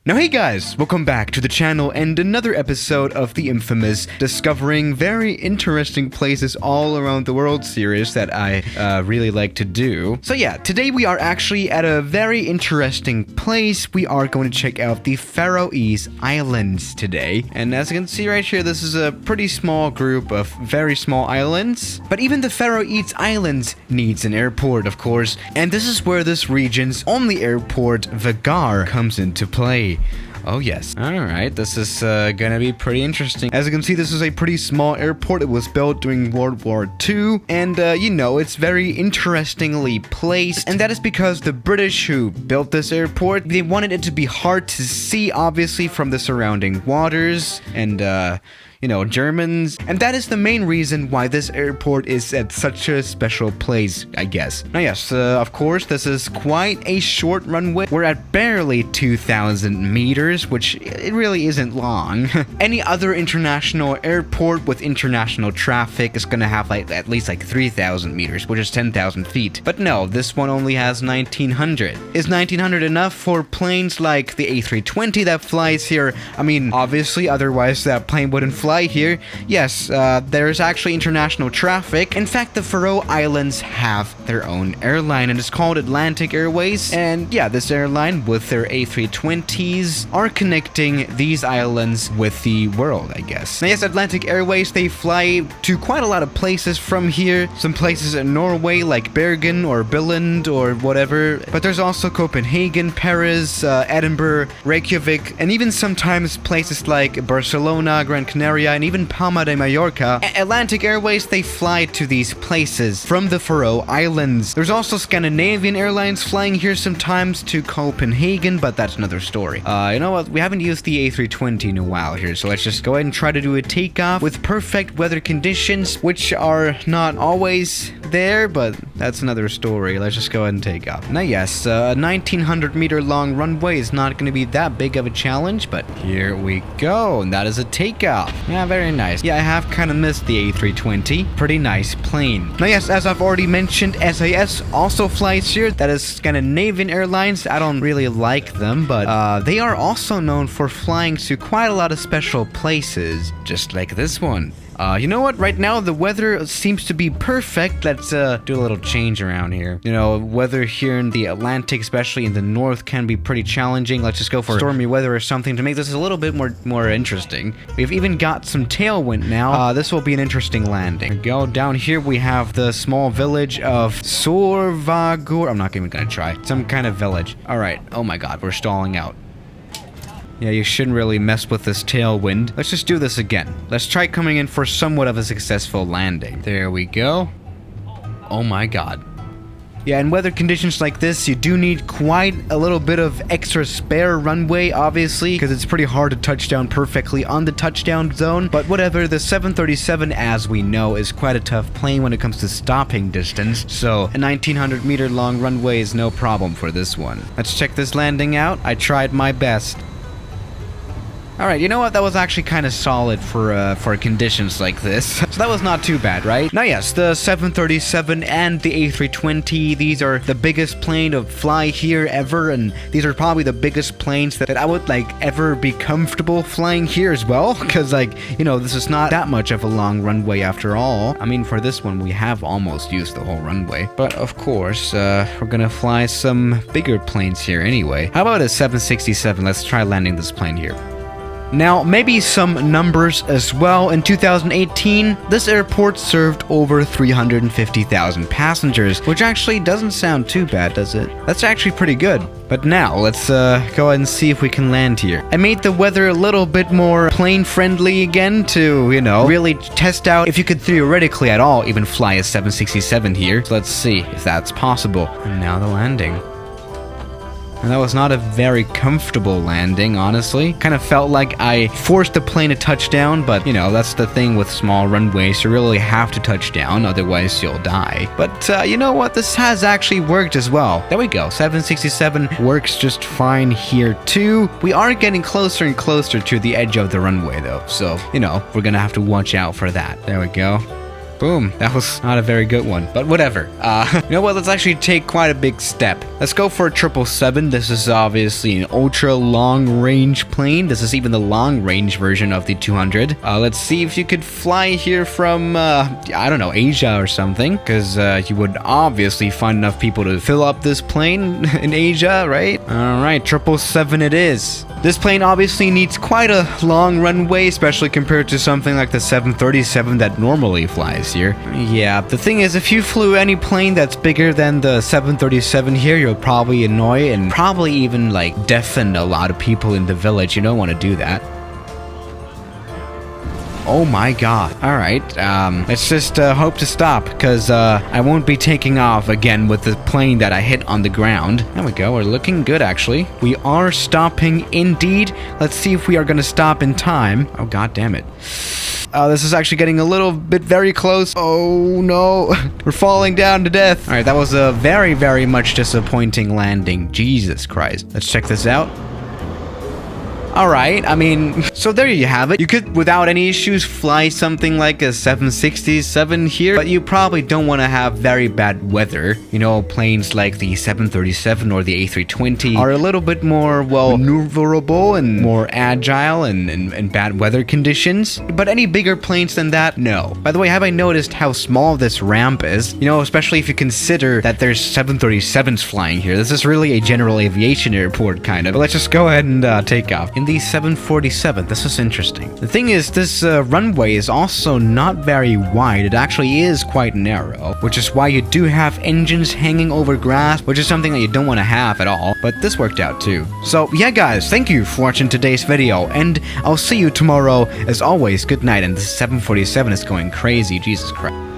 Now hey guys, welcome back to the channel and another episode of the infamous Discovering Very Interesting Places All Around the World series that I really like to do. So yeah, today we are actually at a very interesting place. We are going to check out the Faroe Islands today. And as you can see right here, this is a pretty small group of very small islands. But even the Faroe Islands needs an airport, of course. And this is where this region's only airport, Vagar, comes into play. Oh yes. Alright, this is gonna be pretty interesting. As you can see, this is a pretty small airport. It was built during World War II, and you know, it's very interestingly placed, and that is because the British who built this airport, they wanted it to be hard to see, obviously, from the surrounding waters, and you know, Germans, and that is the main reason why this airport is at such a special place, I guess. Now yes, of course, this is quite a short runway. We're at barely 2,000 meters, which it really isn't long. Any other international airport with international traffic is gonna have like at least like 3,000 meters, which is 10,000 feet. But no, this one only has 1,900. Is 1,900 enough for planes like the A320 that flies here? I mean, obviously, otherwise that plane wouldn't fly here. Yes, there's actually international traffic. In fact, the Faroe Islands have their own airline, and it's called Atlantic Airways. And yeah, this airline with their A320s are connecting these islands with the world, I guess. Now yes, Atlantic Airways, they fly to quite a lot of places from here. Some places in Norway like Bergen or Billund or whatever. But there's also Copenhagen, Paris, Edinburgh, Reykjavik, and even sometimes places like Barcelona, Gran Canaria, and even Palma de Mallorca. Atlantic Airways, they fly to these places from the Faroe Islands. There's also Scandinavian Airlines flying here sometimes to Copenhagen, but that's another story. You know what? We haven't used the A320 in a while here, so let's just go ahead and try to do a takeoff with perfect weather conditions, which are not always there, but that's another story. Let's just go ahead and take off. Now yes, a 1,900 meter long runway is not going to be that big of a challenge, but here we go, and that is a takeoff. Yeah, very nice. Yeah, I have kind of missed the A320. Pretty nice plane. Now yes, as I've already mentioned, SAS also flies here. That is Scandinavian Airlines. I don't really like them, but they are also known for flying to quite a lot of special places, just like this one. You know what? Right now, the weather seems to be perfect. Let's do a little change around here. You know, weather here in the Atlantic, especially in the north, can be pretty challenging. Let's just go for stormy weather or something to make this a little bit more interesting. We've even got some tailwind now. This will be an interesting landing. Here we go. Down here, we have the small village of Sorvagur. I'm not even gonna try. Some kind of village. All right. Oh my God, we're stalling out. Yeah, you shouldn't really mess with this tailwind. Let's just do this again. Let's try coming in for somewhat of a successful landing. There we go. Oh my God. Yeah, in weather conditions like this, you do need quite a little bit of extra spare runway, obviously, because it's pretty hard to touch down perfectly on the touchdown zone. But whatever, the 737, as we know, is quite a tough plane when it comes to stopping distance. So a 1,900 meter long runway is no problem for this one. Let's check this landing out. I tried my best. Alright, you know what? That was actually kind of solid for conditions like this. So that was not too bad, right? Now yes, the 737 and the A320, these are the biggest plane to fly here ever, and these are probably the biggest planes that I would like ever be comfortable flying here as well, because like, you know, this is not that much of a long runway after all. I mean, for this one, we have almost used the whole runway. But of course, we're gonna fly some bigger planes here anyway. How about a 767? Let's try landing this plane here. Now, maybe some numbers as well. In 2018, this airport served over 350,000 passengers, which actually doesn't sound too bad, does it? That's actually pretty good. But now, let's go ahead and see if we can land here. I made the weather a little bit more plane-friendly again to, you know, really test out if you could theoretically at all even fly a 767 here. So let's see if that's possible. And now the landing. And that was not a very comfortable landing, honestly. Kind of felt like I forced the plane to touch down, but, you know, that's the thing with small runways. You really have to touch down, otherwise you'll die. But, you know what? This has actually worked as well. There we go. 767 works just fine here, too. We are getting closer and closer to the edge of the runway, though. So, you know, we're gonna have to watch out for that. There we go. Boom. That was not a very good one, but whatever. You know what? Let's actually take quite a big step. Let's go for a 777. This is obviously an ultra long range plane. This is even the long range version of the 200. Let's see if you could fly here from, I don't know, Asia or something, because you would obviously find enough people to fill up this plane in Asia, right? All right, 777 it is. This plane obviously needs quite a long runway, especially compared to something like the 737 that normally flies here. Yeah, the thing is, if you flew any plane that's bigger than the 737 here, you'll probably annoy and probably even like deafen a lot of people in the village. You don't want to do that. Oh my god. Alright, let's just hope to stop, because I won't be taking off again with the plane that I hit on the ground. There we go, we're looking good actually. We are stopping indeed. Let's see if we are gonna stop in time. Oh god damn it. This is actually getting a little bit very close. Oh no, we're falling down to death. Alright, that was a very, very much disappointing landing. Jesus Christ. Let's check this out. Alright, I mean, so there you have it. You could, without any issues, fly something like a 767 here, but you probably don't want to have very bad weather. You know, planes like the 737 or the A320 are a little bit more, well, maneuverable and more agile in bad weather conditions. But any bigger planes than that, no. By the way, have I noticed how small this ramp is? You know, especially if you consider that there's 737s flying here. This is really a general aviation airport, kind of. But let's just go ahead and take off. In the 747, this is interesting. The thing is, this runway is also not very wide. It actually is quite narrow, which is why you do have engines hanging over grass, which is something that you don't want to have at all. But this worked out too. So yeah guys, thank you for watching today's video, and I'll see you tomorrow. As always, good night. And the 747 is going crazy, Jesus Christ.